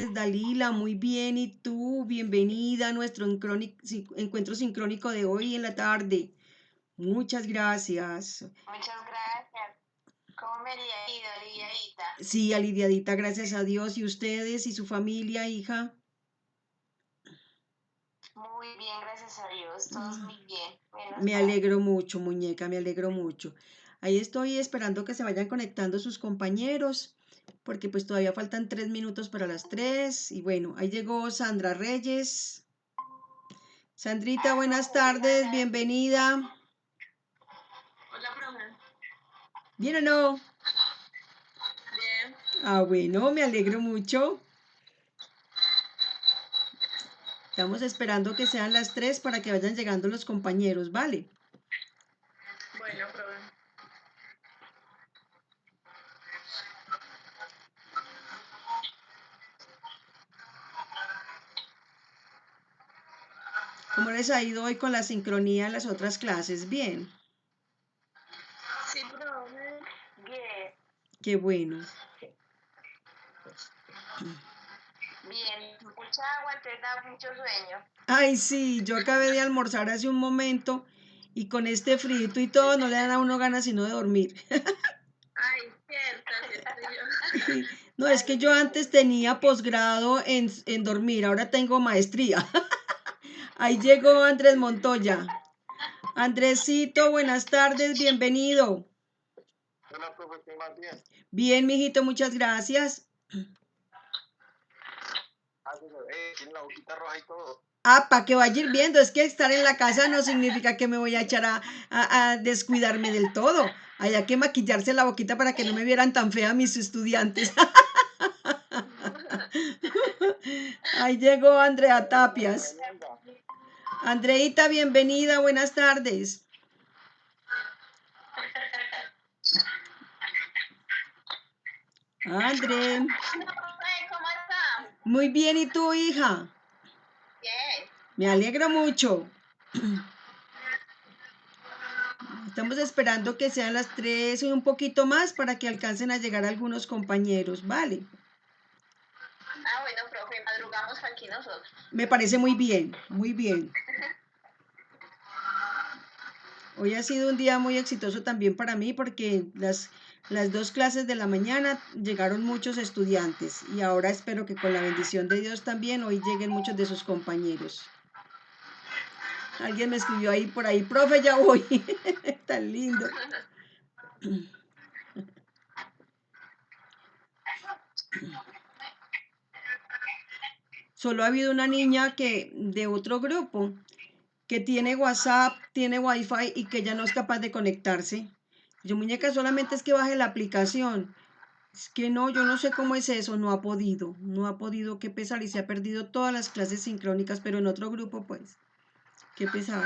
Dalila, muy bien. ¿Y tú? Bienvenida a nuestro encuentro sincrónico de hoy en la tarde. Muchas gracias. Muchas gracias. ¿Cómo me ha ido, aliviadita? Sí, aliviadita, gracias a Dios. ¿Y ustedes y su familia, hija? Muy bien, gracias a Dios. Todos muy bien. Menos Me mal. alegro mucho, muñeca, me alegro mucho. Ahí estoy esperando que se vayan conectando sus compañeros, porque pues todavía faltan 3 minutos para las 3. Y bueno, ahí llegó Sandra Reyes. Sandrita, buenas tardes, Hola. bienvenida. Hola, profe. ¿Bien o no? Bien. Ah, bueno, me alegro mucho. Estamos esperando que sean las 3 para que vayan llegando los compañeros, ¿vale? Bueno, profe. ¿Cómo les ha ido hoy con la sincronía en las otras clases? Bien, Sí, profe. Bien. qué bueno. Bien. Mucha agua, entonces da mucho sueño. Ay, sí, yo acabé de almorzar hace un momento y con este frito y todo no le dan a uno ganas sino de dormir. Ay, cierto, cierto yo. Sí, no, es que Ay, yo antes tenía posgrado en dormir, ahora tengo maestría. Ahí llegó Andrés Montoya. Andresito, buenas tardes, bienvenido. hola, profe, ¿qué más bien? Bien, mijito, muchas gracias. Tiene la boquita roja y todo. Ah, para que vaya ir viendo, es que estar en la casa no significa que me voy a echar a descuidarme del todo. Hay que maquillarse la boquita para que no me vieran tan fea mis estudiantes. Ahí llegó Andrea Tapias. Andreita, bienvenida, buenas tardes. André, ¿Cómo está? muy bien, ¿y tú, hija? Bien. Me alegro mucho. Estamos esperando que sean las 3 y un poquito más para que alcancen a llegar algunos compañeros, ¿vale? Ah, bueno, profe, madrugamos aquí nosotros. Me parece muy bien, muy bien. Hoy ha sido un día muy exitoso también para mí porque las 2 clases de la mañana llegaron muchos estudiantes y ahora espero que con la bendición de Dios también hoy lleguen muchos de sus compañeros. Alguien me escribió ahí por ahí, profe, ya voy. Tan lindo. Solo ha habido una niña que de otro grupo que tiene WhatsApp, tiene Wi-Fi y que ya no es capaz de conectarse. Yo, muñeca, solamente es que baje la aplicación. Es que no, yo no sé cómo es eso, no ha podido, qué pesar, y se ha perdido todas las clases sincrónicas, pero en otro grupo, pues, qué pesar.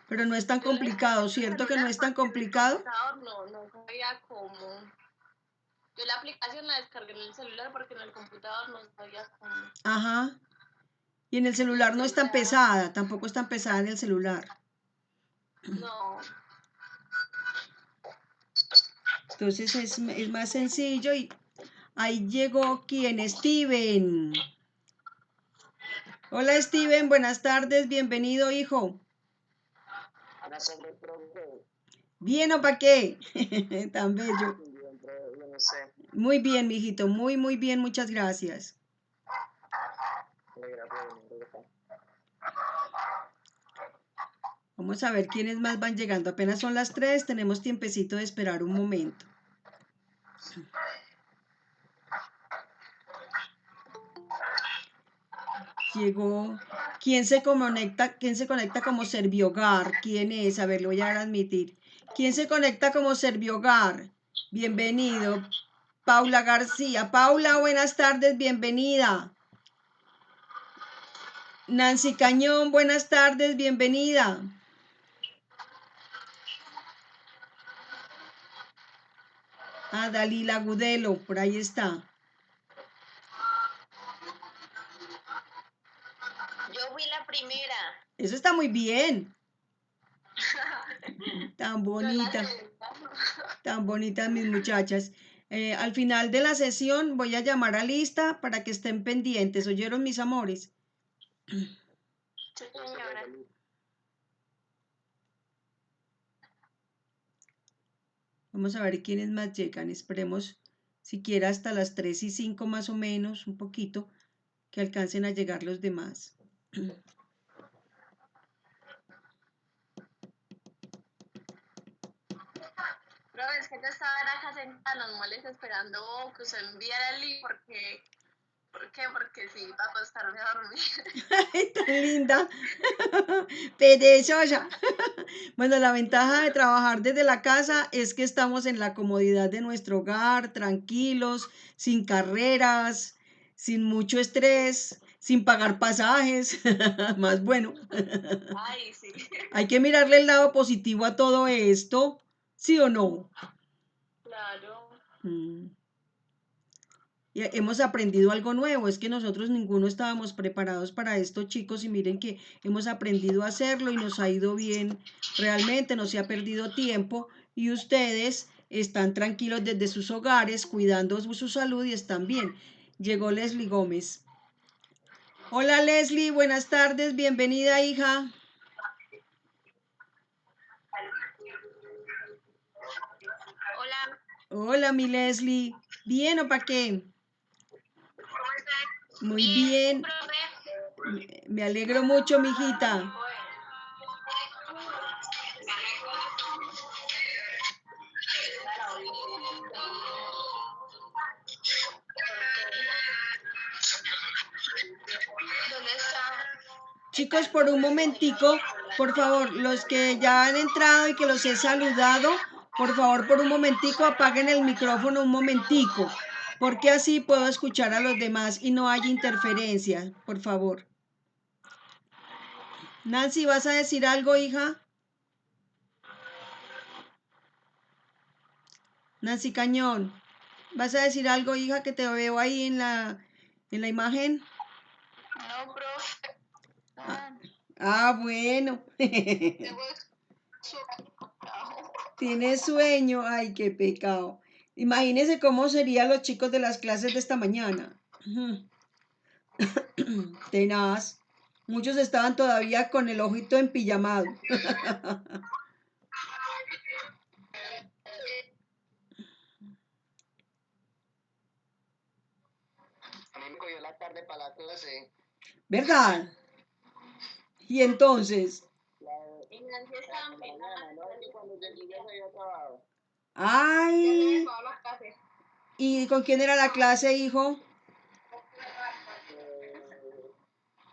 Pero no es tan Yo complicado, el ¿cierto que no celular es tan porque en el complicado? computador no sabía cómo. Yo la aplicación la descargué en el celular porque en el computador no sabía cómo. Ajá. Y en el Y celular no es entonces tan ya, pesada, tampoco es tan pesada en el celular. no. Entonces es más sencillo y ahí llegó quien, Steven. Hola Steven, buenas tardes, bienvenido hijo. Buenas tardes, profe. ¿Bien o para qué? Tan bello. Bien, profe, yo no sé. Muy bien, mijito, muy, muy bien, muchas gracias. Vamos a ver quiénes más van llegando. Apenas son las 3, tenemos tiempecito de esperar un momento. Llegó. ¿Quién se conecta como Servihogar? ¿Quién es? A ver, le voy a dar a admitir. ¿Quién se conecta como Servihogar? Bienvenido. Paula García. Paula, buenas tardes, bienvenida. Nancy Cañón, buenas tardes, bienvenida. Ah, Dalila Gudelo, por ahí está. Yo fui la primera. Eso está muy bien. Tan Yo la bonita, segunda. tan bonitas mis muchachas. Al final de la sesión voy a llamar a lista para que estén pendientes. ¿Oyeron, mis amores? Sí, señora. Vamos a ver quiénes más llegan. Esperemos siquiera hasta las 3:05 más o menos, un poquito, que alcancen a llegar los demás. Pero es que yo estaba acá sentada, no molesta esperando que usted enviara el link porque... ¿Por qué? Porque sí, para acostarme a dormir. ¡Ay, tan linda! Perezosa. Bueno, la ventaja de trabajar desde la casa es que estamos en la comodidad de nuestro hogar, tranquilos, sin carreras, sin mucho estrés, sin pagar pasajes. Más bueno. Ay, sí. Hay que mirarle el lado positivo a todo esto, ¿sí o no? Claro. Mm. Y hemos aprendido algo nuevo, es que nosotros ninguno estábamos preparados para esto, chicos, y miren que hemos aprendido a hacerlo y nos ha ido bien, realmente no se ha perdido tiempo y ustedes están tranquilos desde sus hogares, cuidando su salud y están bien. Llegó Leslie Gómez. Hola Leslie, buenas tardes, bienvenida hija. Hola. Hola mi Leslie, ¿bien o para qué? ¿Cómo estás? Muy Bien, bien, profe. me alegro mucho, mi hijita. ¿Dónde está? Chicos, por un momentico, por favor, los que ya han entrado y que los he saludado, por favor, por un momentico, apaguen el micrófono un momentico, porque así puedo escuchar a los demás y no hay interferencia, por favor. Nancy, ¿vas a decir algo, hija? Nancy Cañón, ¿vas a decir algo, hija, que te veo ahí en la imagen? No, profe. Bueno. Tengo sueño. Tienes sueño, ay, qué pecado. Imagínese cómo serían los chicos de las clases de esta mañana. Tenaz. Muchos estaban todavía con el ojito empillamado. A mí me cogió la tarde para la clase. ¿Verdad? Y entonces, Y Nancy estaba en pena. No, es que cuando llegué ya se había acabado. Ya se ay, había acabado la clase. ¿y con quién era la clase, hijo?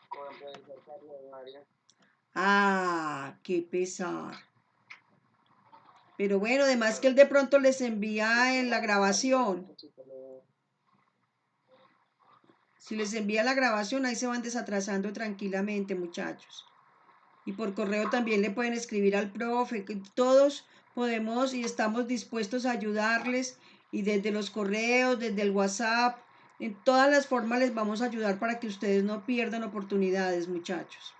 Con el profesor Carlos Mario. Ah, qué pesar. Pero bueno, además que él de pronto les envía en la grabación. Si les envía la grabación, ahí se van desatrasando tranquilamente, muchachos. Y por correo también le pueden escribir al profe, que todos podemos y estamos dispuestos a ayudarles y desde los correos, desde el WhatsApp, en todas las formas les vamos a ayudar para que ustedes no pierdan oportunidades, muchachos.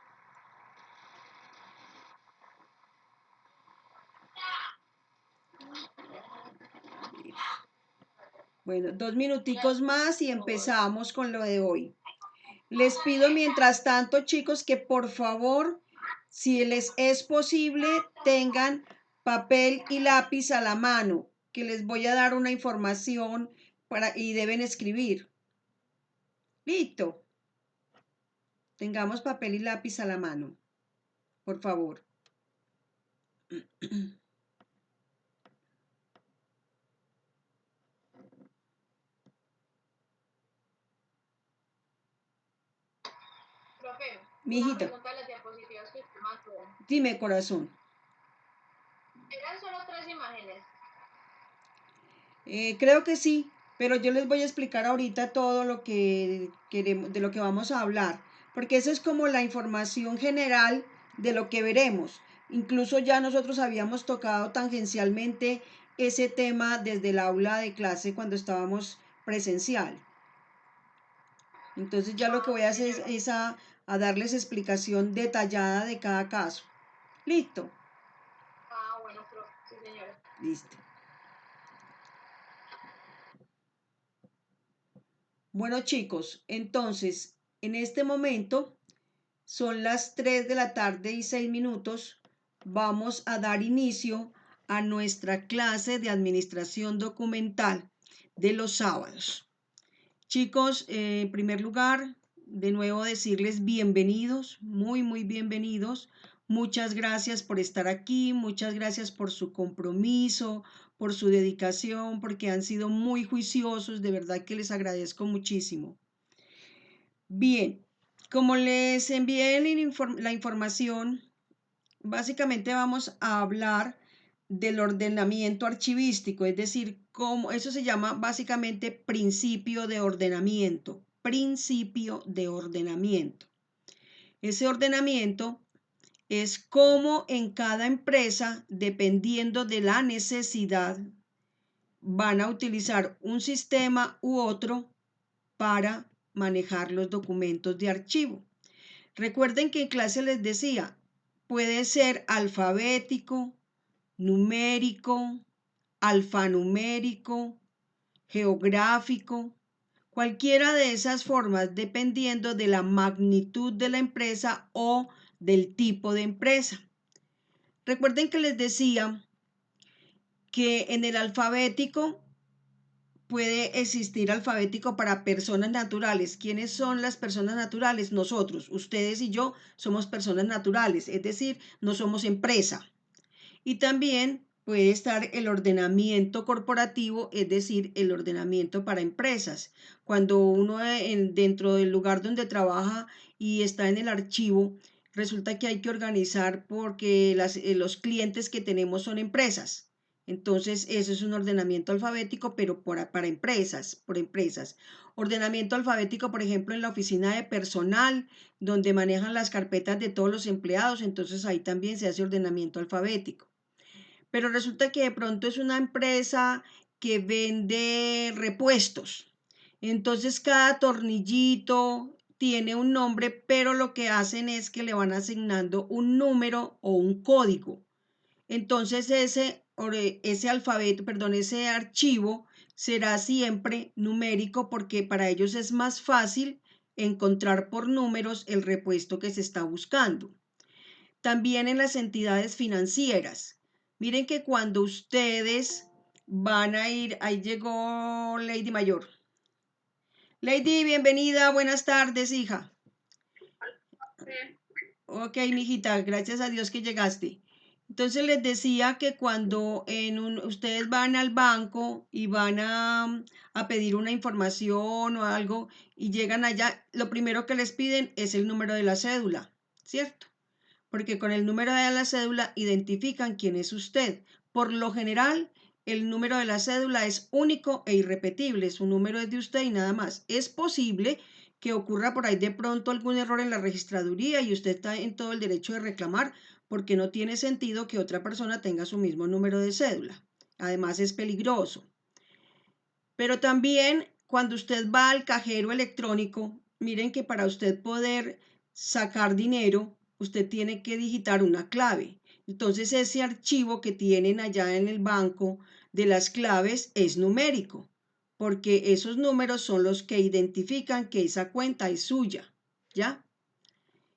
Bueno, 2 minuticos más y empezamos con lo de hoy. Les pido mientras tanto, chicos, que por favor, si les es posible, tengan papel y lápiz a la mano, que les voy a dar una información y deben escribir. Listo. Tengamos papel y lápiz a la mano, por favor. Profe, Mi una hijita, pregunta de las diapositivas que usted mandó. dime, corazón. Eran solo 3 imágenes. Creo que sí, pero yo les voy a explicar ahorita todo lo que queremos, de lo que vamos a hablar, porque eso es como la información general de lo que veremos. Incluso ya nosotros habíamos tocado tangencialmente ese tema desde el aula de clase cuando estábamos presencial. Entonces ya lo que voy a hacer es a darles explicación detallada de cada caso. ¿Listo? Ah, bueno, profe. Sí, señora. Listo. Bueno, chicos, entonces, en este momento son las 3 de la tarde y 6 minutos. Vamos a dar inicio a nuestra clase de administración documental de los sábados. Chicos, en primer lugar, de nuevo decirles bienvenidos, muy bienvenidos. Muchas gracias por estar aquí, muchas gracias por su compromiso, por su dedicación, porque han sido muy juiciosos, de verdad que les agradezco muchísimo. Bien, como les envié la información, básicamente vamos a hablar del ordenamiento archivístico, es decir, cómo eso se llama básicamente principio de ordenamiento, principio de ordenamiento. Ese ordenamiento es cómo en cada empresa, dependiendo de la necesidad, van a utilizar un sistema u otro para manejar los documentos de archivo. Recuerden que en clase les decía, puede ser alfabético, numérico, alfanumérico, geográfico, cualquiera de esas formas dependiendo de la magnitud de la empresa o del tipo de empresa. Recuerden que les decía que en el alfabético puede existir alfabético para personas naturales. ¿Quiénes son las personas naturales? Nosotros, ustedes y yo somos personas naturales, es decir, no somos empresa. Y también puede estar el ordenamiento corporativo, es decir, el ordenamiento para empresas. Cuando uno dentro del lugar donde trabaja y está en el archivo, resulta que hay que organizar porque los clientes que tenemos son empresas. Entonces, eso es un ordenamiento alfabético, pero para empresas, por empresas. Ordenamiento alfabético, por ejemplo, en la oficina de personal, donde manejan las carpetas de todos los empleados, entonces ahí también se hace ordenamiento alfabético. Pero resulta que de pronto es una empresa que vende repuestos. Entonces cada tornillito tiene un nombre, pero lo que hacen es que le van asignando un número o un código. Entonces ese alfabeto, perdón, ese archivo será siempre numérico porque para ellos es más fácil encontrar por números el repuesto que se está buscando. También en las entidades financieras. Miren que cuando ustedes van a ir, ahí llegó Lady Mayor. Lady, bienvenida, buenas tardes, hija. Sí. Ok, mijita, gracias a Dios que llegaste. Entonces les decía que cuando ustedes van al banco y van a pedir una información o algo y llegan allá, lo primero que les piden es el número de la cédula, ¿cierto? Porque con el número de la cédula identifican quién es usted. Por lo general, el número de la cédula es único e irrepetible, su número es de usted y nada más. Es posible que ocurra por ahí de pronto algún error en la registraduría y usted está en todo el derecho de reclamar porque no tiene sentido que otra persona tenga su mismo número de cédula. Además es peligroso. Pero también cuando usted va al cajero electrónico, miren que para usted poder sacar dinero, usted tiene que digitar una clave. Entonces ese archivo que tienen allá en el banco de las claves es numérico, porque esos números son los que identifican que esa cuenta es suya, ¿ya?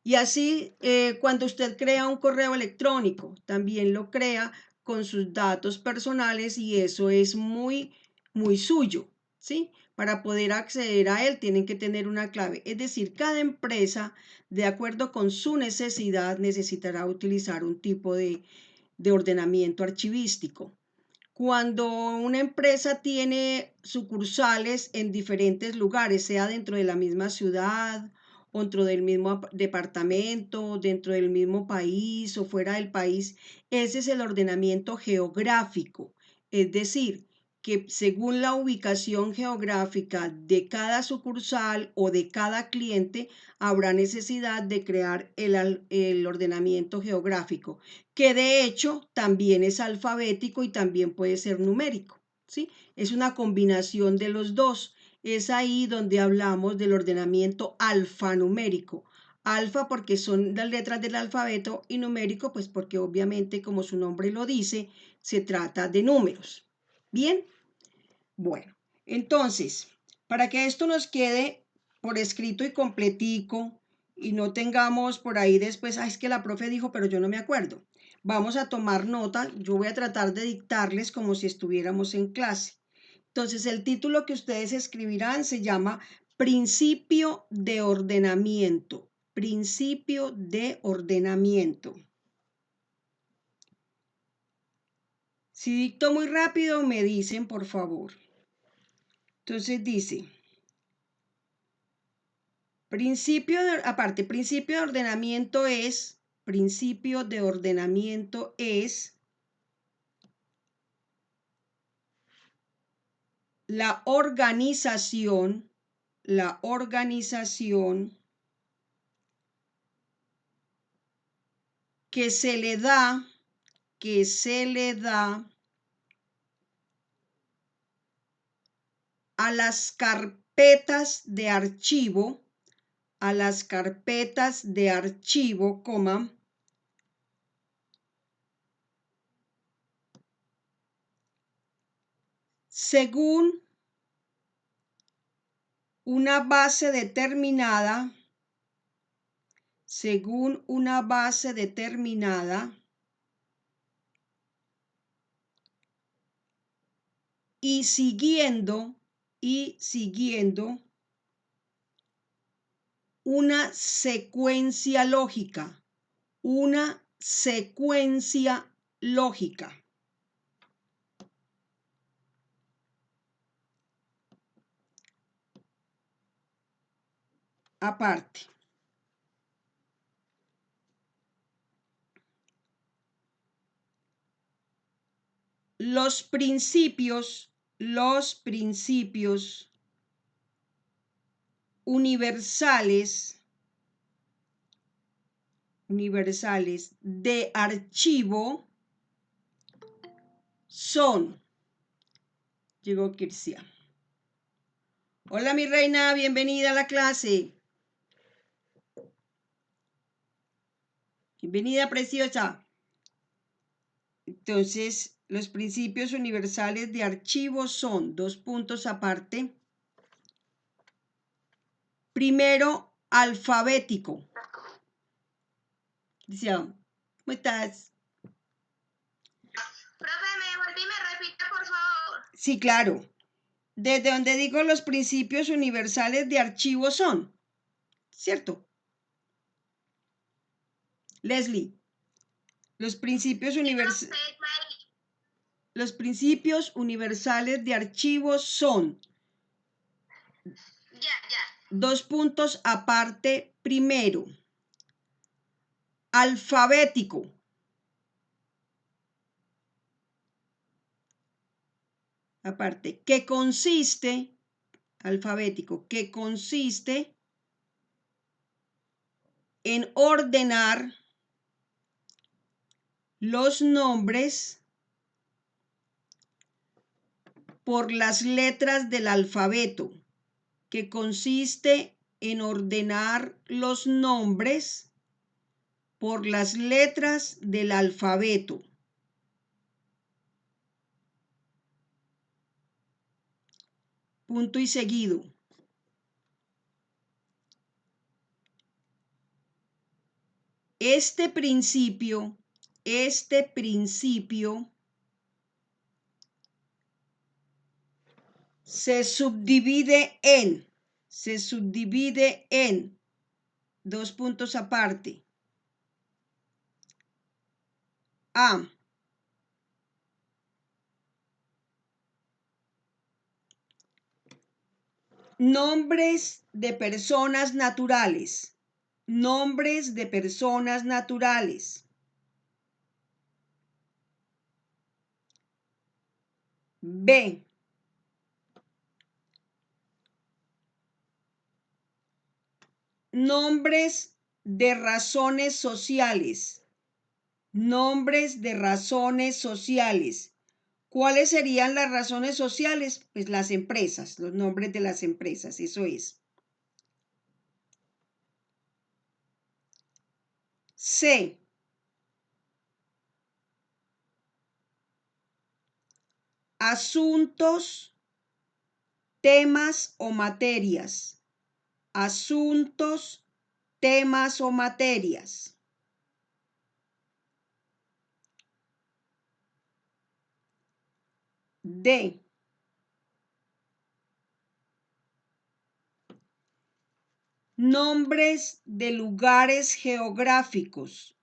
Y así, cuando usted crea un correo electrónico, también lo crea con sus datos personales y eso es muy suyo, ¿sí? Para poder acceder a él tienen que tener una clave. Es decir, cada empresa, de acuerdo con su necesidad, necesitará utilizar un tipo de ordenamiento archivístico. Cuando una empresa tiene sucursales en diferentes lugares, sea dentro de la misma ciudad, dentro del mismo departamento, dentro del mismo país o fuera del país, ese es el ordenamiento geográfico. Es decir, que según la ubicación geográfica de cada sucursal o de cada cliente, habrá necesidad de crear el ordenamiento geográfico, que de hecho también es alfabético y también puede ser numérico, ¿sí? Es una combinación de los dos. Es ahí donde hablamos del ordenamiento alfanumérico. Alfa porque son las letras del alfabeto y numérico pues porque obviamente como su nombre lo dice, se trata de números. Bien, bueno, entonces Para que esto nos quede por escrito y completico y no tengamos por ahí después, es que la profe dijo, pero yo no me acuerdo. Vamos a tomar nota, yo voy a tratar de dictarles como si estuviéramos en clase. Entonces, el título que ustedes escribirán se llama Principio de ordenamiento. Principio de ordenamiento. Si dicto muy rápido, me dicen, por favor. Entonces dice, principio de ordenamiento es la organización que se le da a las carpetas de archivo, coma, según una base determinada, y siguiendo una secuencia lógica, aparte. Los principios universales de archivo son, llegó Kirsia. Hola mi reina, bienvenida a la clase. Bienvenida preciosa. Entonces, los principios universales de archivo son, dos puntos aparte. Primero, alfabético. Dice, ¿cómo estás? Profe, me volví y me repite, por favor. Sí, claro. Desde donde digo los principios universales de archivo son, ¿cierto? Leslie, los principios universales de archivo son, dos puntos aparte. Primero, alfabético. Aparte, que consiste, alfabético, que consiste en ordenar los nombres por las letras del alfabeto, que consiste en ordenar los nombres por las letras del alfabeto. Punto y seguido. Este principio se subdivide en, dos puntos aparte. A. Nombres de personas naturales. B. Nombres de razones sociales. ¿Cuáles serían las razones sociales? Pues las empresas, los nombres de las empresas, eso es. C. Asuntos temas o materias. Asuntos, temas o materias. D. Nombres de lugares geográficos.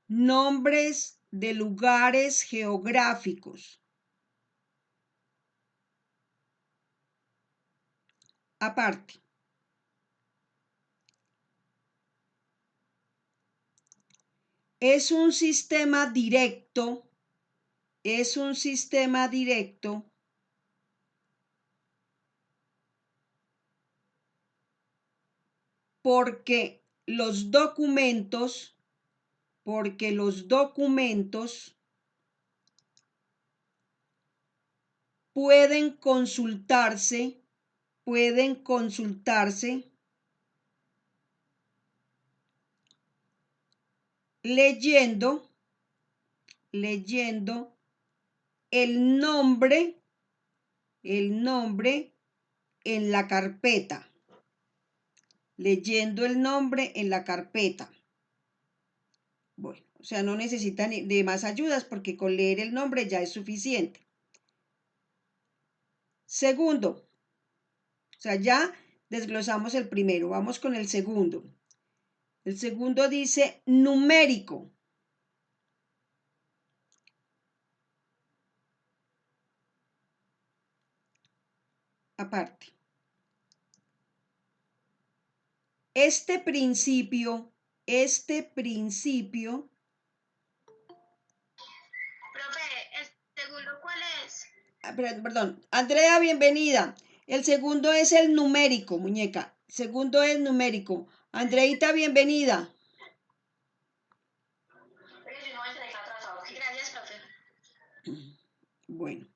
Nombres de lugares geográficos. Aparte. Es un sistema directo. Es un sistema directo porque los documentos pueden consultarse leyendo el nombre en la carpeta. Leyendo el nombre en la carpeta. Bueno, o sea, no necesitan de más ayudas porque con leer el nombre ya es suficiente. Segundo, o sea, ya desglosamos el primero, vamos con el segundo. El segundo dice numérico. Aparte. Este principio. Profe, ¿el segundo cuál es? Perdón, Andrea, bienvenida. El segundo es el numérico, muñeca. Segundo es numérico. Andreita, bienvenida. Gracias, profe. Bueno,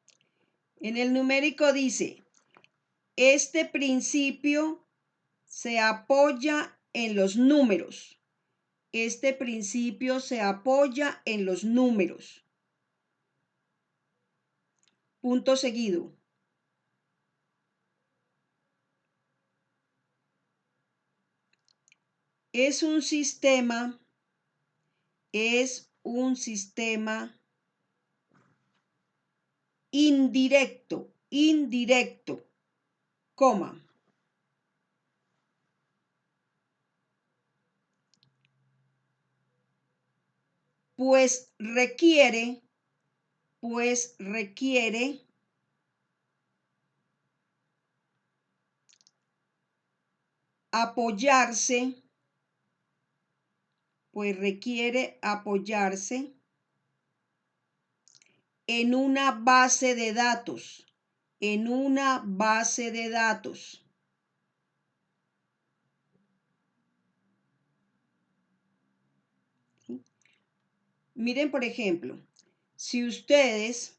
en el numérico dice, este principio se apoya en los números. Este principio se apoya en los números. Punto seguido. Es un sistema indirecto, coma. Pues requiere apoyarse en una base de datos, Miren, por ejemplo, si ustedes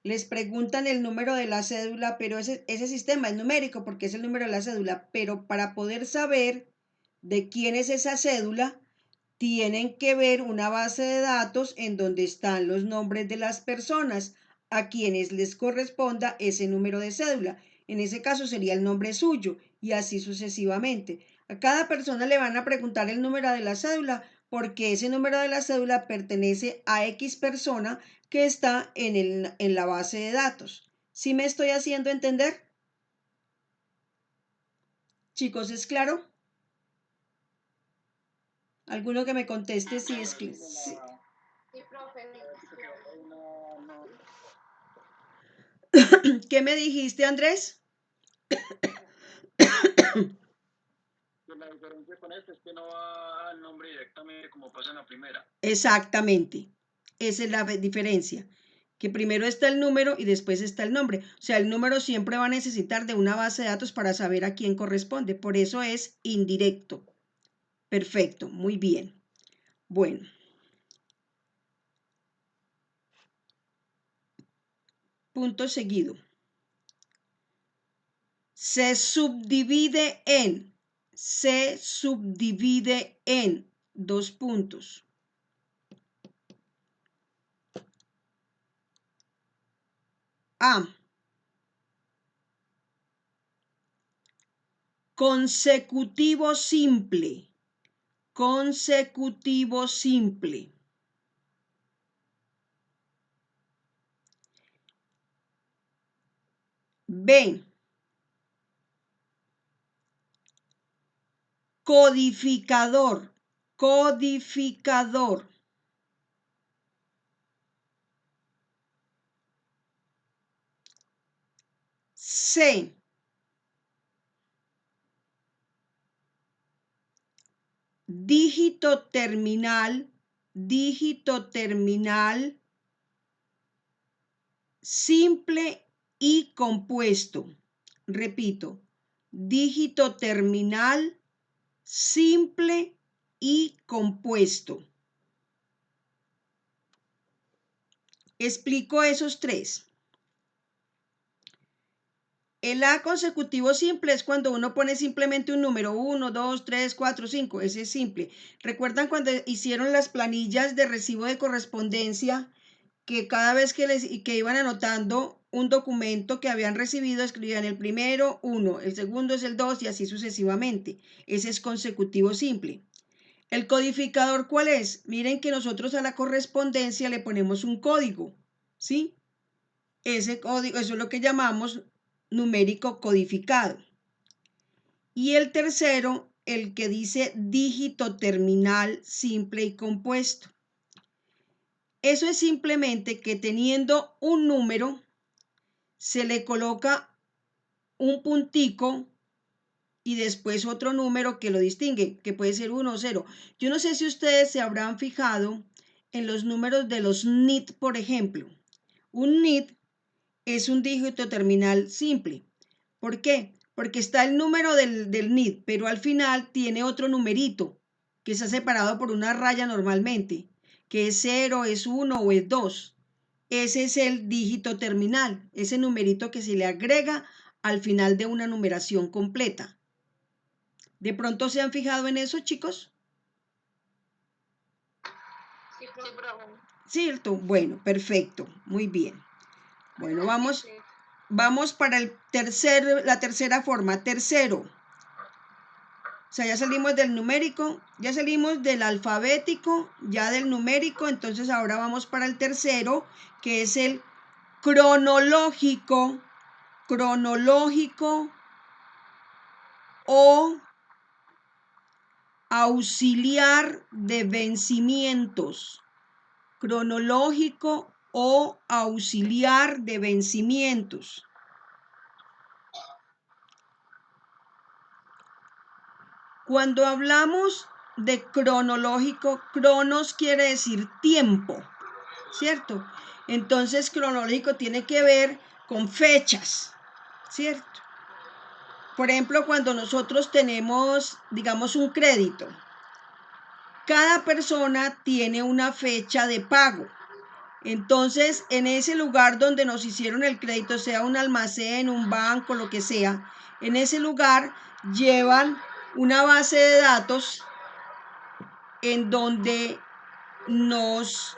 les preguntan el número de la cédula, pero ese sistema es numérico porque es el número de la cédula, pero para poder saber de quién es esa cédula, tienen que ver una base de datos en donde están los nombres de las personas a quienes les corresponda ese número de cédula. En ese caso sería el nombre suyo y así sucesivamente. A cada persona le van a preguntar el número de la cédula porque ese número de la cédula pertenece a X persona que está en la base de datos. ¿Sí me estoy haciendo entender? Chicos, ¿es claro? ¿Alguno que me conteste si es que... Sí. ¿Qué me dijiste, Andrés? La diferencia con este es que no va al nombre directamente como pasa en la primera. Exactamente. Esa es la diferencia. Que primero está el número y después está el nombre. O sea, el número siempre va a necesitar de una base de datos para saber a quién corresponde. Por eso es indirecto. Perfecto, muy bien. Bueno. Punto seguido. Se subdivide en, dos puntos. A. Consecutivo simple. Consecutivo simple. B. Codificador. Codificador. C. Dígito terminal simple y compuesto. Repito, dígito terminal simple y compuesto. Explico esos tres. El A consecutivo simple es cuando uno pone simplemente un número 1, 2, 3, 4, 5. Ese es simple. ¿Recuerdan cuando hicieron las planillas de recibo de correspondencia? Que cada vez que iban anotando un documento que habían recibido, escribían el primero 1, el segundo es el 2 y así sucesivamente. Ese es consecutivo simple. ¿El codificador cuál es? Miren que nosotros a la correspondencia le ponemos un código, ¿sí? Ese código, eso es lo que llamamos numérico codificado. Y el tercero, el que dice dígito terminal simple y compuesto. Eso es simplemente que teniendo un número, se le coloca un puntico y después otro número que lo distingue, que puede ser 1 o 0. Yo no sé si ustedes se habrán fijado en los números de los NIT, por ejemplo. Un NIT es un dígito terminal simple. ¿Por qué? Porque está el número del NIT, pero al final tiene otro numerito que está separado por una raya normalmente, que es 0, es 1 o es 2. Ese es el dígito terminal, ese numerito que se le agrega al final de una numeración completa. ¿De pronto se han fijado en eso, chicos? Sí, profe. ¿Cierto? Bueno, perfecto, muy bien. Bueno, vamos para la tercera forma. Tercero. O sea, ya salimos del numérico, ya salimos del alfabético, ya del numérico, entonces ahora vamos para el tercero, que es el cronológico o auxiliar de vencimientos. Cronológico o auxiliar de vencimientos. Cuando hablamos de cronológico, cronos quiere decir tiempo, ¿cierto? Entonces, cronológico tiene que ver con fechas, ¿cierto? Por ejemplo, cuando nosotros tenemos, digamos, un crédito, cada persona tiene una fecha de pago. Entonces, en ese lugar donde nos hicieron el crédito, sea un almacén, un banco, lo que sea, en ese lugar llevan una base de datos en donde nos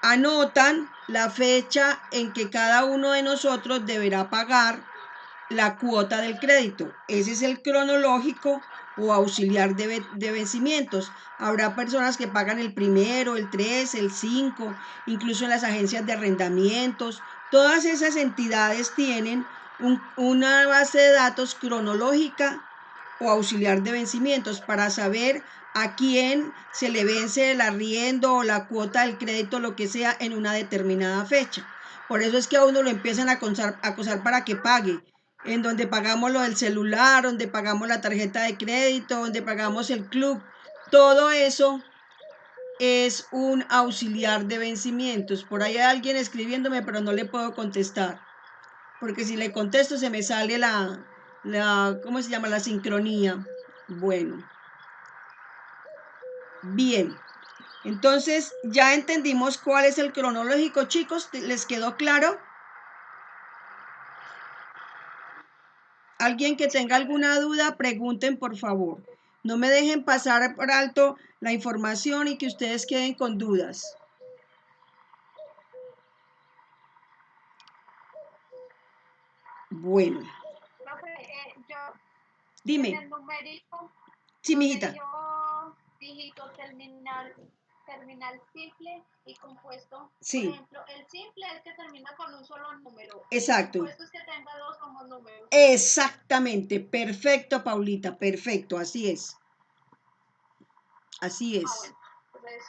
anotan la fecha en que cada uno de nosotros deberá pagar la cuota del crédito. Ese es el cronológico o auxiliar de vencimientos. Habrá personas que pagan el primero, el 3, el 5, incluso en las agencias de arrendamientos. Todas esas entidades tienen una base de datos cronológica o auxiliar de vencimientos para saber a quién se le vence el arriendo o la cuota del crédito, lo que sea, en una determinada fecha. Por eso es que a uno lo empiezan a acosar para que pague, en donde pagamos lo del celular, donde pagamos la tarjeta de crédito, donde pagamos el club. Todo eso es un auxiliar de vencimientos. Por ahí hay alguien escribiéndome, pero no le puedo contestar, porque si le contesto se me sale ¿cómo se llama? La sincronía. Bueno, bien. Entonces ya entendimos cuál es el cronológico, chicos. ¿Les quedó claro? Alguien que tenga alguna duda, pregunten por favor. No me dejen pasar por alto la información y que ustedes queden con dudas. Bueno. Profe, Dime. En el numérico, Sí, donde mijita. dijo dígito terminal simple y compuesto. Sí. Por ejemplo, el simple es que termina con un solo número. Exacto. El compuesto es que tenga dos o más números. Exactamente. Perfecto, Paulita. Perfecto. Así es. Así es. Bueno, entonces,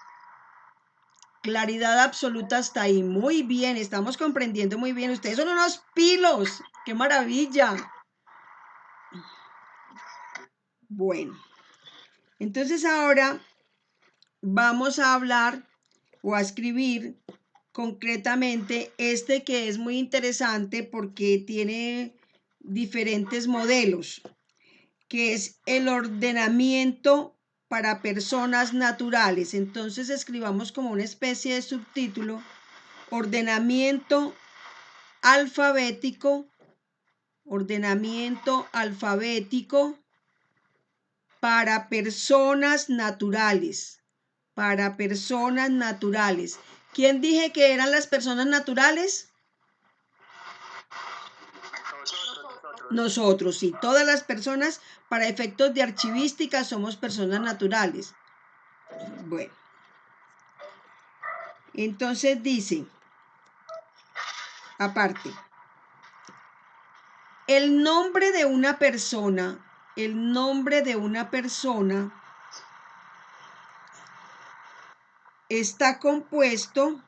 Claridad absoluta hasta ahí. Muy bien. Estamos comprendiendo muy bien. Ustedes son unos pilos. ¡Qué maravilla! Bueno. Entonces ahora vamos a hablar o a escribir concretamente este que es muy interesante porque tiene diferentes modelos, que es el ordenamiento para personas naturales. Entonces escribamos como una especie de subtítulo, ordenamiento alfabético para personas naturales. Para personas naturales. ¿Quién dije que eran las personas naturales? Nosotros, sí. Todas las personas, para efectos de archivística, somos personas naturales. Bueno. Entonces dice, aparte, el nombre de una persona está compuesto,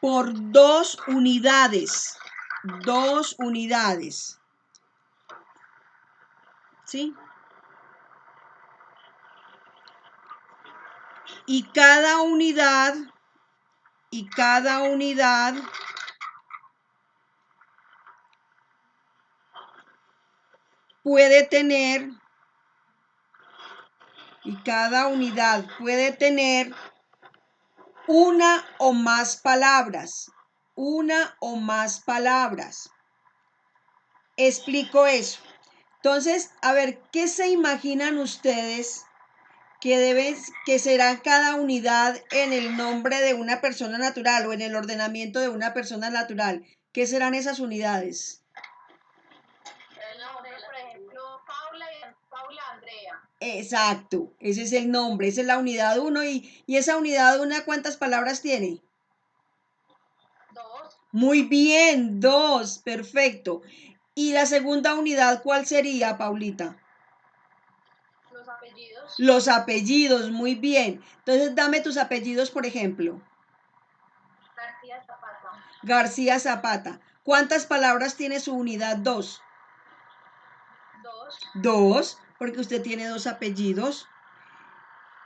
por dos unidades. ¿Sí? Y cada unidad puede tener una o más palabras. Explico eso. Entonces, a ver, ¿qué se imaginan ustedes que será cada unidad en el nombre de una persona natural o en el ordenamiento de una persona natural? ¿Qué serán esas unidades? el nombre, por ejemplo, Paula Andrea. Exacto, ese es el nombre, esa es la unidad 1 y esa unidad 1, ¿cuántas palabras tiene? 2. Muy bien, 2, perfecto. ¿Y la segunda unidad cuál sería, Paulita? Los apellidos. Los apellidos, muy bien. Entonces, dame tus apellidos, por ejemplo. García Zapata. García Zapata. ¿Cuántas palabras tiene su unidad 2? 2. 2, porque usted tiene 2 apellidos.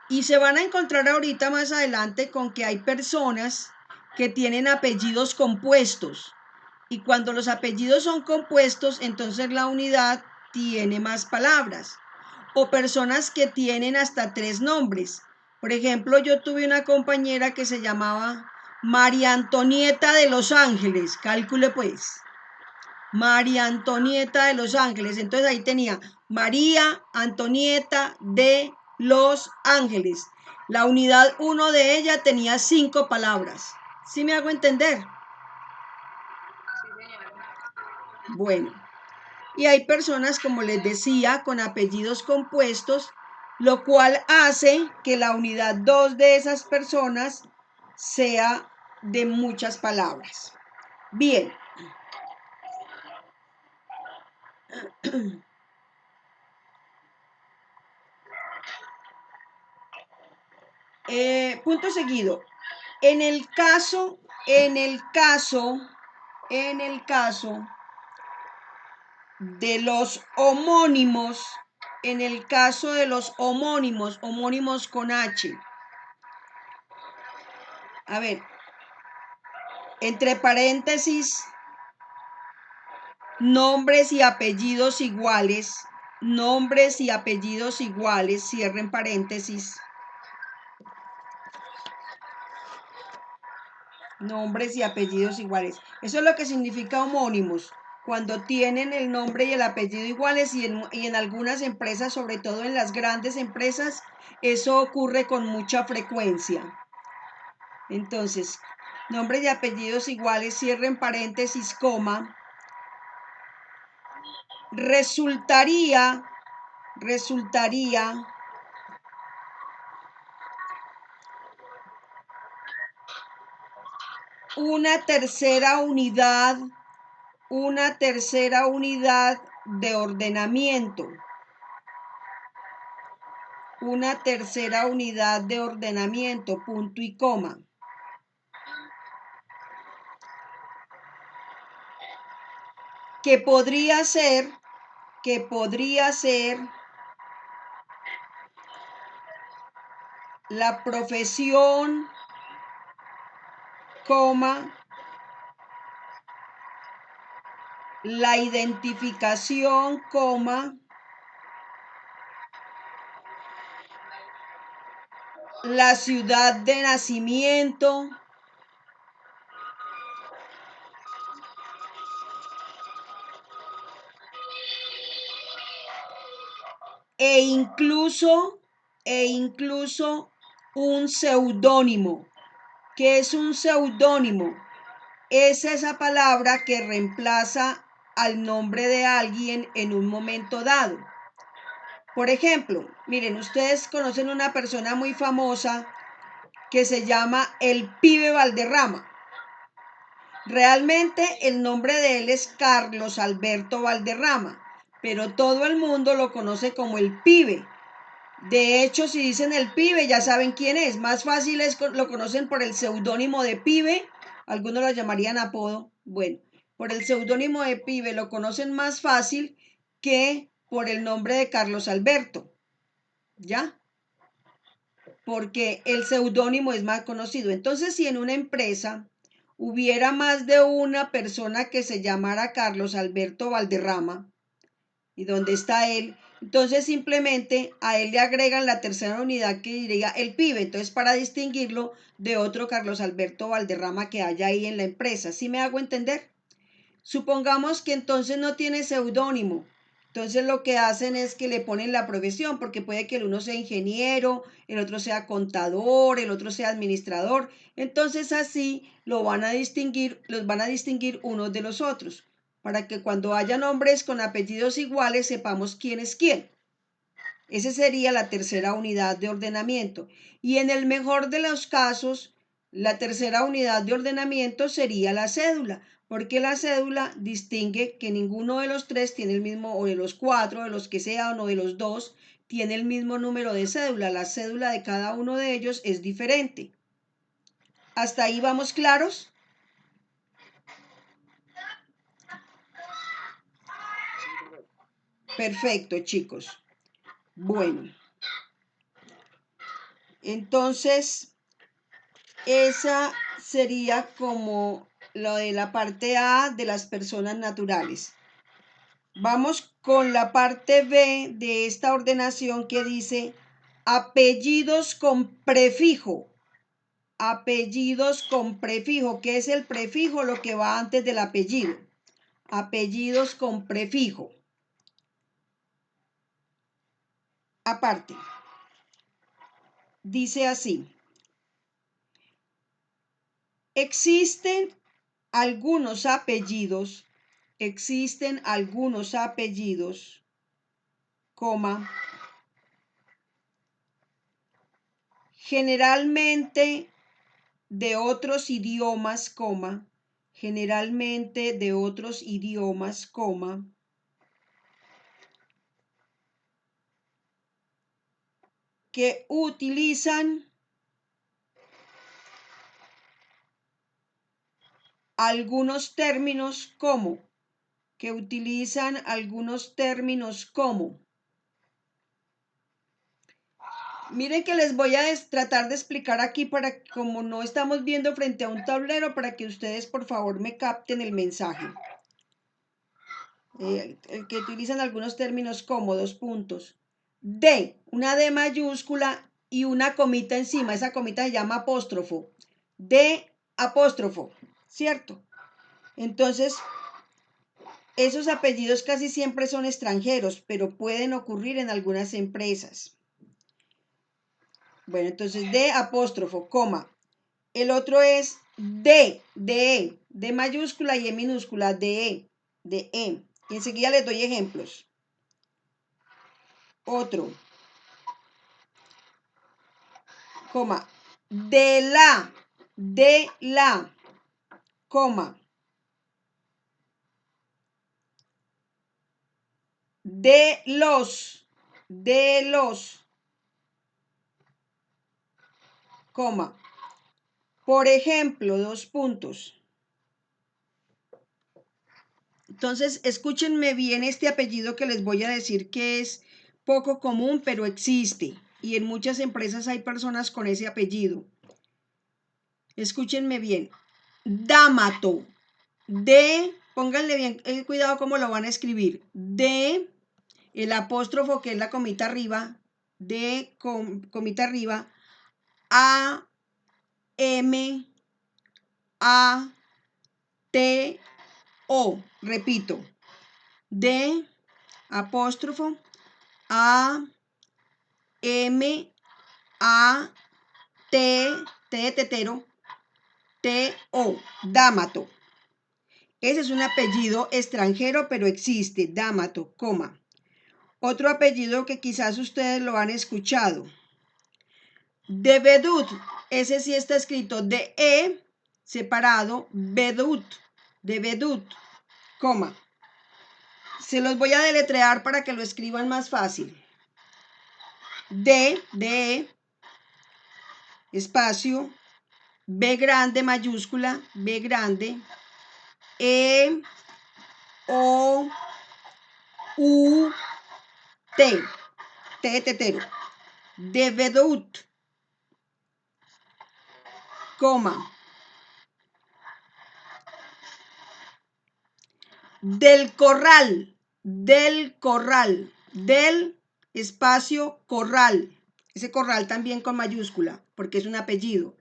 Y se van a encontrar ahorita más adelante con que hay personas que tienen apellidos compuestos. Y cuando los apellidos son compuestos, entonces la unidad tiene más palabras. O personas que tienen hasta 3 nombres. Por ejemplo, yo tuve una compañera que se llamaba María Antonieta de Los Ángeles. Cálcule pues. María Antonieta de Los Ángeles. Entonces ahí tenía María Antonieta de Los Ángeles. La unidad 1 de ella tenía 5 palabras. ¿Sí me hago entender? Sí, señora. Bueno, y hay personas, como les decía, con apellidos compuestos, lo cual hace que la unidad 2 de esas personas sea de muchas palabras. Bien. Punto seguido. En el caso de los homónimos, homónimos con H. A ver, entre paréntesis, nombres y apellidos iguales, cierren paréntesis. Nombres y apellidos iguales. Eso es lo que significa homónimos. Cuando tienen el nombre y el apellido iguales y en algunas empresas, sobre todo en las grandes empresas, eso ocurre con mucha frecuencia. Entonces, nombres y apellidos iguales, cierren paréntesis, coma, resultaría una tercera unidad de ordenamiento. Una tercera unidad de ordenamiento, punto y coma. Que podría ser la profesión, coma, la identificación, coma, la ciudad de nacimiento, e incluso un seudónimo. ¿Qué es un seudónimo? Es esa palabra que reemplaza al nombre de alguien en un momento dado. Por ejemplo, miren, ustedes conocen una persona muy famosa que se llama el Pibe Valderrama. Realmente el nombre de él es Carlos Alberto Valderrama, pero todo el mundo lo conoce como el Pibe. De hecho, si dicen el Pibe, ya saben quién es. Más fácil es, lo conocen por el seudónimo de Pibe, algunos lo llamarían apodo. Bueno, por el seudónimo de Pibe lo conocen más fácil que por el nombre de Carlos Alberto. ¿Ya? Porque el seudónimo es más conocido. Entonces, si en una empresa hubiera más de una persona que se llamara Carlos Alberto Valderrama, ¿y dónde está él? Entonces simplemente a él le agregan la tercera unidad que diría el Pibe, entonces para distinguirlo de otro Carlos Alberto Valderrama que haya ahí en la empresa. ¿Sí me hago entender? Supongamos que entonces no tiene seudónimo. Entonces lo que hacen es que le ponen la profesión, porque puede que el uno sea ingeniero, el otro sea contador, el otro sea administrador. Entonces así los van a distinguir unos de los otros, para que cuando haya nombres con apellidos iguales sepamos quién es quién. Esa sería la tercera unidad de ordenamiento. Y en el mejor de los casos, la tercera unidad de ordenamiento sería la cédula, porque la cédula distingue que ninguno de los tres tiene el mismo, o de los cuatro, de los que sean, o de los dos, tiene el mismo número de cédula. La cédula de cada uno de ellos es diferente. ¿Hasta ahí vamos claros? Perfecto, chicos. Bueno, entonces esa sería como lo de la parte A de las personas naturales. Vamos con la parte B de esta ordenación que dice apellidos con prefijo. Apellidos con prefijo. ¿Qué es el prefijo? Lo que va antes del apellido. Apellidos con prefijo. Aparte, dice así. Existen algunos apellidos, coma, generalmente de otros idiomas, coma, que utilizan algunos términos como, miren que les voy a tratar de explicar aquí para, como no estamos viendo frente a un tablero, para que ustedes por favor me capten el mensaje. Que utilizan algunos términos como, dos puntos. D, una D mayúscula y una comita encima. Esa comita se llama apóstrofo. D apóstrofo, ¿cierto? Entonces, esos apellidos casi siempre son extranjeros, pero pueden ocurrir en algunas empresas. Bueno, entonces D apóstrofo, coma, El otro es D, D mayúscula y E minúscula, de E. Y enseguida les doy ejemplos. Otro, coma, de la, coma, de los, coma. Por ejemplo, 2 puntos. Entonces, escúchenme bien este apellido que les voy a decir que es poco común, pero existe. Y en muchas empresas hay personas con ese apellido. Escúchenme bien. Dámato. Pónganle bien cuidado cómo lo van a escribir. D, el apóstrofo que es la comita arriba, D, comita arriba, A, M, A, T, O. Repito. D, apóstrofo, A, M, A, T, T de tetero, T, O, Dámato. Ese es un apellido extranjero, pero existe, Dámato, coma. Otro apellido que quizás ustedes lo han escuchado. De Vedut, ese sí está escrito de E, separado, Vedut, de Vedut, coma. Se los voy a deletrear para que lo escriban más fácil. D, espacio, B grande mayúscula, B grande, E, O, U, T, T de tetero, de Vedut, coma, del corral, del espacio corral, ese corral también con mayúscula, porque es un apellido.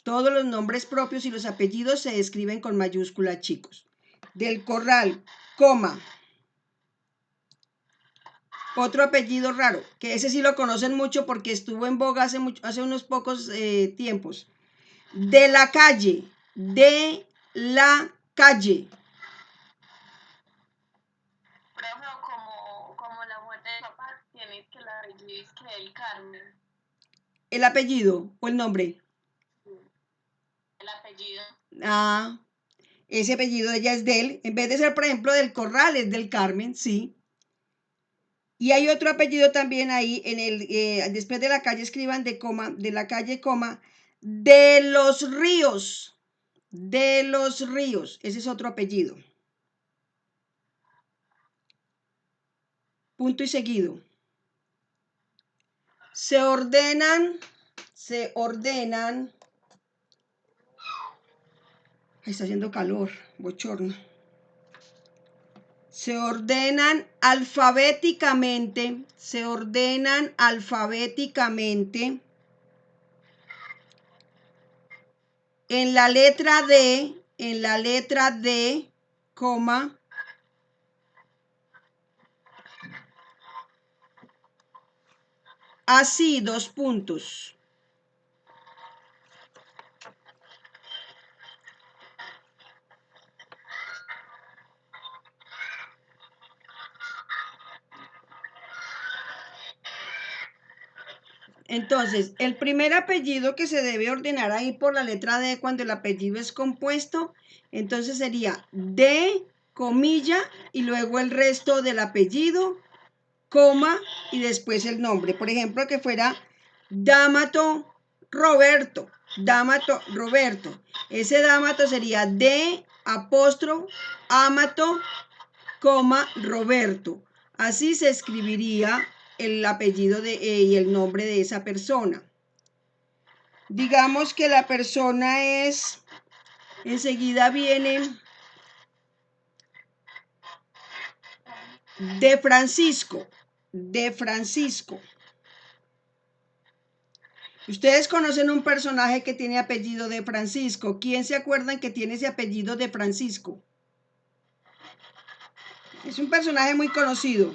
Todos los nombres propios y los apellidos se escriben con mayúscula, chicos. Del corral, coma. Otro apellido raro, que ese sí lo conocen mucho porque estuvo en boga hace unos pocos tiempos. De la calle, de la calle. Profe, como la muerte de papá, tienes que la apellido es que el Carmen. ¿El apellido o el nombre? El apellido. Ah, ese apellido de ella es del, en vez de ser, por ejemplo, del Corral, es del Carmen, sí. Y hay otro apellido también ahí, después de la calle escriban de la calle, coma, de los ríos, ese es otro apellido. Punto y seguido. Se ordenan, ay, está haciendo calor, bochorno. Se ordenan alfabéticamente, en la letra D, coma, así, 2 puntos. Entonces, el primer apellido que se debe ordenar ahí por la letra D cuando el apellido es compuesto, entonces sería D, comilla, y luego el resto del apellido, coma, y después el nombre. Por ejemplo, que fuera Dámato Roberto, Ese Dámato sería D, apóstrofe, Amato, coma, Roberto. Así se escribiría el apellido y el nombre de esa persona. Digamos que la persona es, enseguida viene de Francisco. Ustedes conocen un personaje que tiene apellido de Francisco. ¿Quién se acuerdan que tiene ese apellido de Francisco? Es un personaje muy conocido.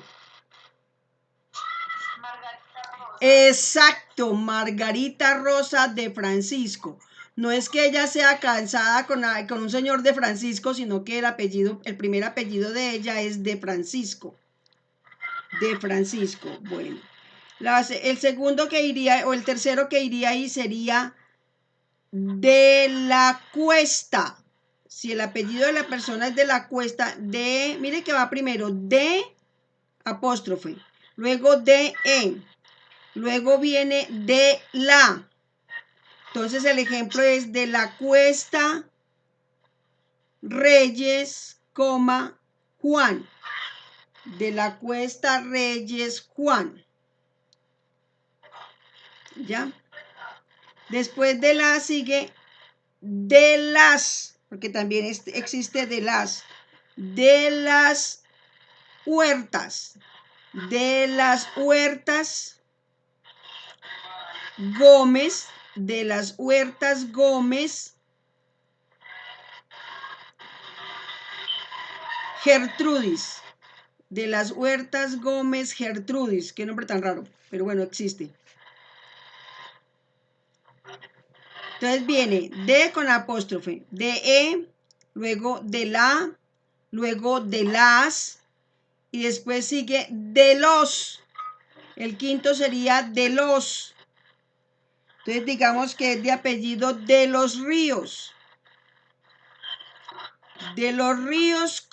Margarita Rosa. Exacto, Margarita Rosa de Francisco. No es que ella sea casada con un señor de Francisco, sino que el primer apellido de ella es de Francisco. De Francisco. Bueno. El segundo que iría, o el tercero que iría ahí sería de la Cuesta. Si el apellido de la persona es de la Cuesta, mire que va primero de apóstrofe, luego de luego viene de la. Entonces el ejemplo es de la Cuesta Reyes, Juan. De la Cuesta Reyes Juan. ¿Ya? Después de la sigue de las, porque también existe de las huertas. De las huertas Gómez. De las huertas Gómez. Gertrudis. De las huertas Gómez Gertrudis. Qué nombre tan raro, pero bueno, existe. Entonces viene de con apóstrofe, de luego de la, luego de las, y después sigue de los. El quinto sería de los. Entonces digamos que es de apellido de los Ríos. De los Ríos,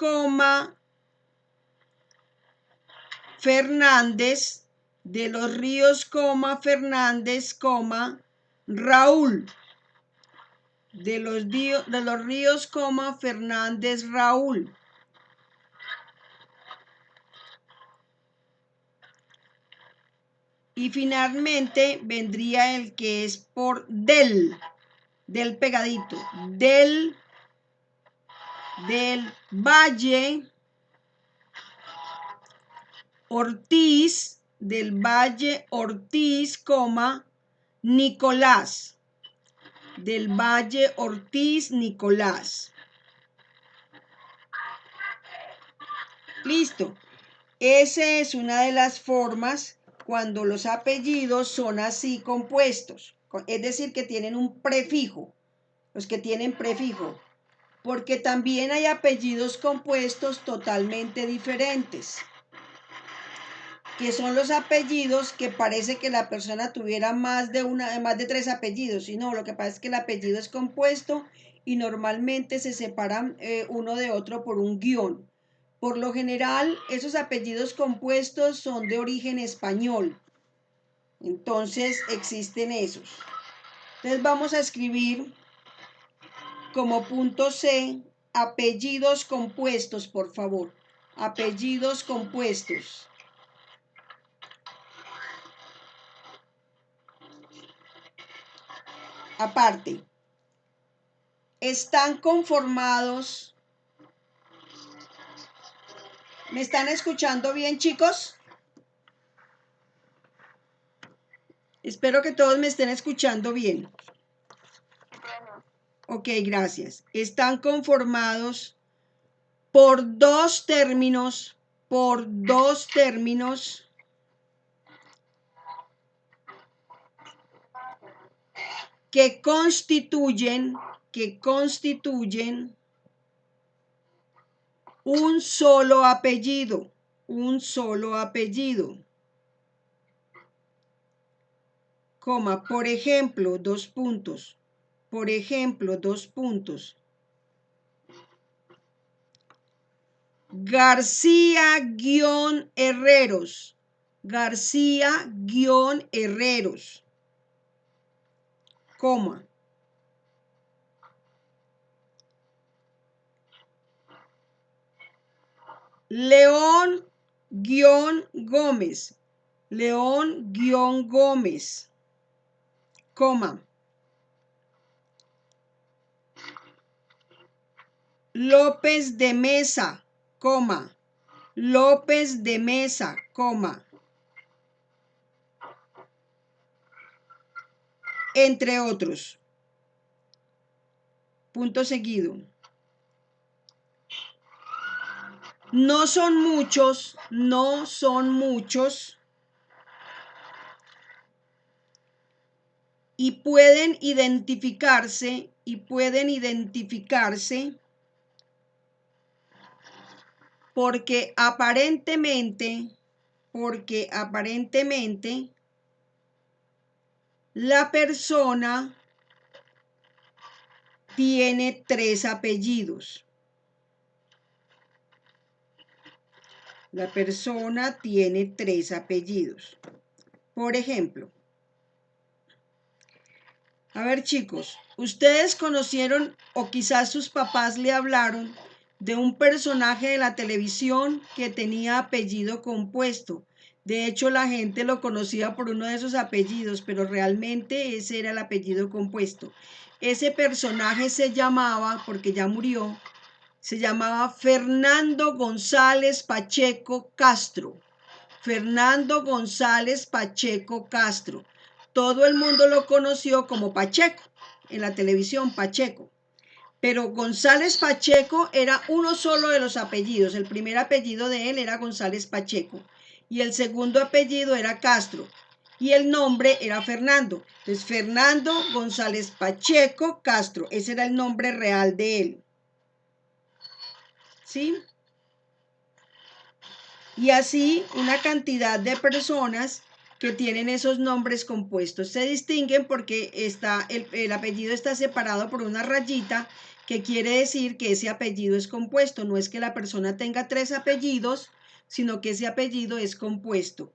Fernández. De los Ríos, Fernández, Raúl. De los Ríos, Fernández, Raúl. Y finalmente vendría el que es por del pegadito, del Valle Ortiz, del Valle Ortiz, Nicolás. Del Valle Ortiz, Nicolás. Listo. Esa es una de las formas cuando los apellidos son así compuestos. Es decir, que tienen un prefijo. Los que tienen prefijo. Porque también hay apellidos compuestos totalmente diferentes. Que son los apellidos que parece que la persona tuviera más de 3 apellidos. Y no, lo que pasa es que el apellido es compuesto y normalmente se separan uno de otro por un guión. Por lo general, esos apellidos compuestos son de origen español. Entonces, existen esos. Entonces, vamos a escribir como punto C, apellidos compuestos, por favor. Apellidos compuestos. Aparte, están conformados. ¿Me están escuchando bien, chicos? Espero que todos me estén escuchando bien. Ok, gracias. Están conformados por dos términos, que constituyen un solo apellido, coma, por ejemplo, dos puntos, García-Herreros, coma. León-Gómez, coma. López de Mesa, coma. Entre otros. Punto seguido. No son muchos. y pueden identificarse porque aparentemente la persona tiene 3 apellidos. La persona tiene 3 apellidos. Por ejemplo, a ver chicos, ustedes conocieron o quizás sus papás le hablaron de un personaje de la televisión que tenía apellido compuesto. De hecho, la gente lo conocía por uno de esos apellidos, pero realmente ese era el apellido compuesto. Ese personaje se llamaba, porque ya murió, se llamaba Fernando González Pacheco Castro. Fernando González Pacheco Castro. Todo el mundo lo conoció como Pacheco, en la televisión Pacheco. Pero González Pacheco era uno solo de los apellidos. El primer apellido de él era González Pacheco y el segundo apellido era Castro y el nombre era Fernando. Entonces, Fernando González Pacheco Castro, ese era el nombre real de él. ¿Sí? Y así una cantidad de personas que tienen esos nombres compuestos. Se distinguen porque el apellido está separado por una rayita que quiere decir que ese apellido es compuesto. No es que la persona tenga 3 apellidos, sino que ese apellido es compuesto.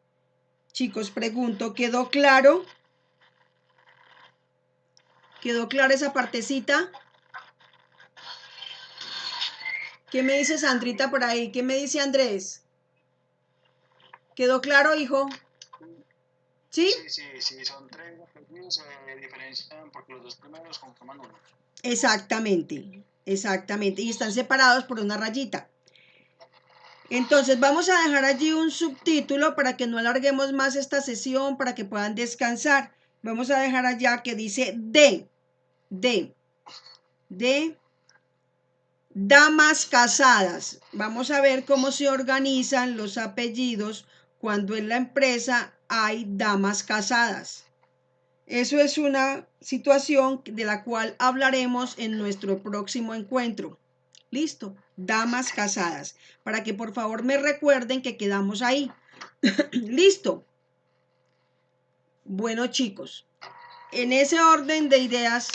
Chicos, pregunto, ¿quedó claro? ¿Quedó clara esa partecita? ¿Qué me dice Sandrita por ahí? ¿Qué me dice Andrés? ¿Quedó claro, hijo? ¿Sí? Sí, son 3 apellidos, se diferencian porque los 2 primeros conforman uno. Exactamente, y están separados por una rayita. Entonces vamos a dejar allí un subtítulo para que no alarguemos más esta sesión, para que puedan descansar. Vamos a dejar allá que dice de damas casadas. Vamos a ver cómo se organizan los apellidos cuando en la empresa hay damas casadas. Eso es una situación de la cual hablaremos en nuestro próximo encuentro. Listo, damas casadas, para que por favor me recuerden que quedamos ahí. Listo. Bueno chicos, en ese orden de ideas,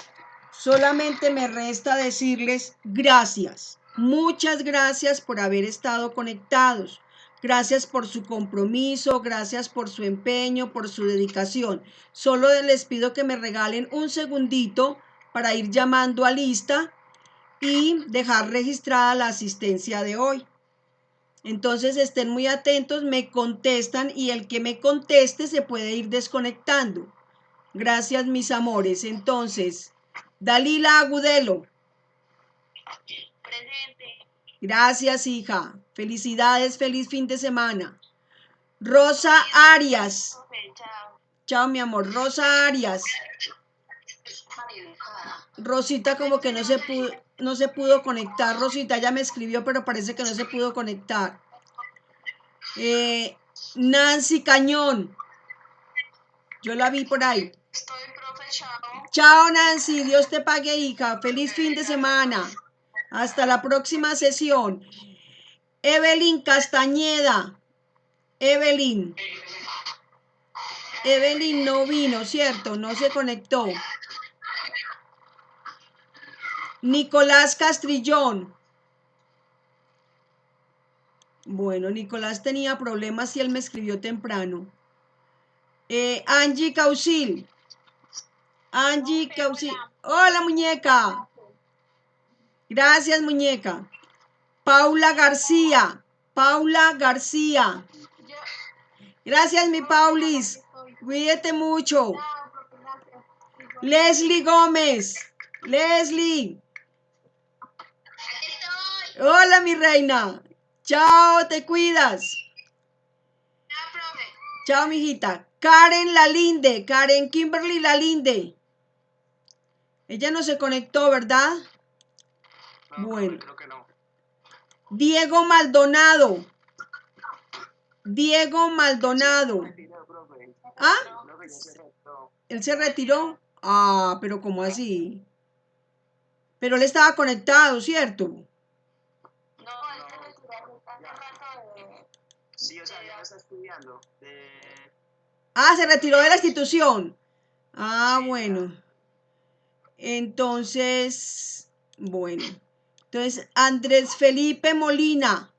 solamente me resta decirles gracias. Muchas gracias por haber estado conectados. Gracias por su compromiso, gracias por su empeño, por su dedicación. Solo les pido que me regalen un segundito para ir llamando a lista y dejar registrada la asistencia de hoy. Entonces estén muy atentos, me contestan y el que me conteste se puede ir desconectando. Gracias, mis amores. Entonces, Dalila Agudelo. Presente. Gracias, hija. Felicidades, feliz fin de semana. Rosa Arias. Chao. Chao, mi amor. Rosa Arias. Rosita como que no se pudo conectar. Rosita ya me escribió, pero parece que no se pudo conectar. Nancy Cañón. Yo la vi por ahí. Estoy, profe, chao. Chao, Nancy. Dios te pague, hija. Feliz fin de semana. Hasta la próxima sesión. Evelyn Castañeda. Evelyn no vino, ¿cierto? No se conectó. Nicolás Castrillón. Bueno, Nicolás tenía problemas y él me escribió temprano. Angie Causil. Angie Causil. Hola, muñeca. Gracias, muñeca. Paula García. Gracias, mi Paulis. Cuídate mucho. Leslie Gómez. Leslie. Hola, mi reina. Chao, te cuidas. Chao, mijita. Karen Lalinde. Karen Kimberly Lalinde. Ella no se conectó, ¿verdad? No, bueno. Creo que no. Diego Maldonado. ¿Ah? ¿Él se retiró? Ah, pero ¿cómo así? Pero él estaba conectado, ¿cierto? No, él se retiró hace rato de... Sí, o sea, ya no está estudiando. Ah, se retiró de la institución. Ah, Sí, bueno. Entonces, bueno. Entonces, Andrés Felipe Molina.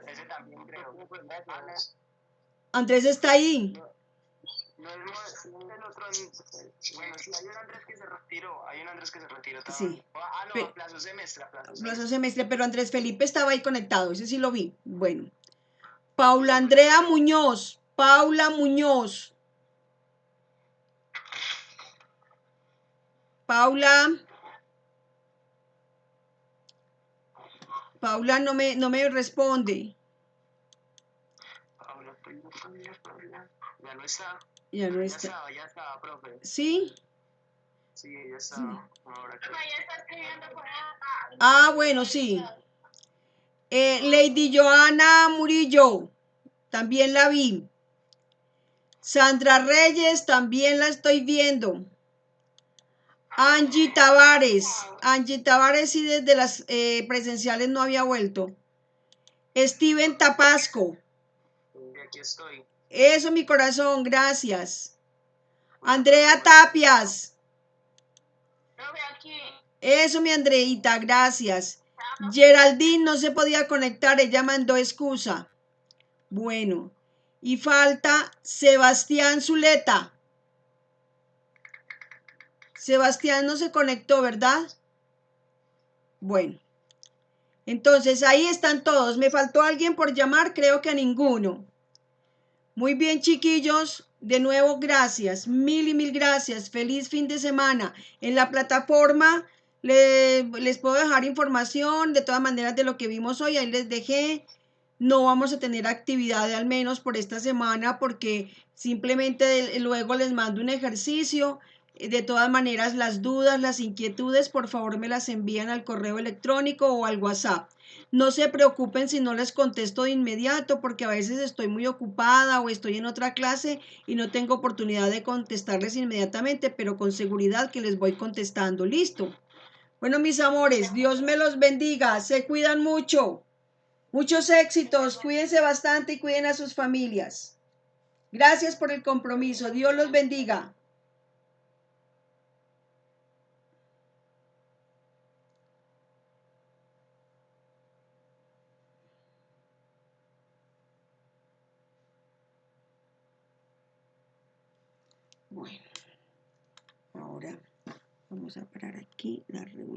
ese también creo. Andrés está ahí. No es el otro. Bueno, sí, hay un Andrés que se retiró. Hay un Andrés que se retiró también. Sí. Ah, no, Pe- a plazo semestre, a plazo Plazo semestre. semestre, pero Andrés Felipe estaba ahí conectado, ese sí lo vi. Bueno. Paula Andrea Muñoz. Paula Muñoz. Paula. Paula no me responde. Paula, ya no está. Ya no está. Ya estaba, profe. ¿Sí? Sí, ya estaba. Ahora que... Ya está escribiendo por ahí. Ah, bueno, sí. Lady Joana Murillo. También la vi. Sandra Reyes, también la estoy viendo. Angie Tavares. Angie Tavares sí desde las presenciales no había vuelto. Steven Tapasco. Aquí estoy. Eso, mi corazón, gracias. Andrea Tapias. Profe, aquí. Eso, mi Andreita, gracias. Geraldine no se podía conectar, ella mandó excusa. Bueno, y falta Sebastián Zuleta. Sebastián no se conectó, ¿verdad? Bueno, entonces ahí están todos. ¿Me faltó alguien por llamar? Creo que a ninguno. Muy bien, chiquillos. De nuevo, gracias. Mil y mil gracias. Feliz fin de semana. En la plataforma les puedo dejar información de todas maneras de lo que vimos hoy. Ahí les dejé. No vamos a tener actividad al menos por esta semana porque simplemente luego les mando un ejercicio. De todas maneras, las dudas, las inquietudes, por favor me las envían al correo electrónico o al WhatsApp. No se preocupen si no les contesto de inmediato porque a veces estoy muy ocupada o estoy en otra clase y no tengo oportunidad de contestarles inmediatamente, pero con seguridad que les voy contestando. ¿Listo? Bueno, mis amores, Dios me los bendiga. Se cuidan mucho. Muchos éxitos. Cuídense bastante y cuiden a sus familias. Gracias por el compromiso. Dios los bendiga. Bueno, ahora vamos a parar aquí la reunión.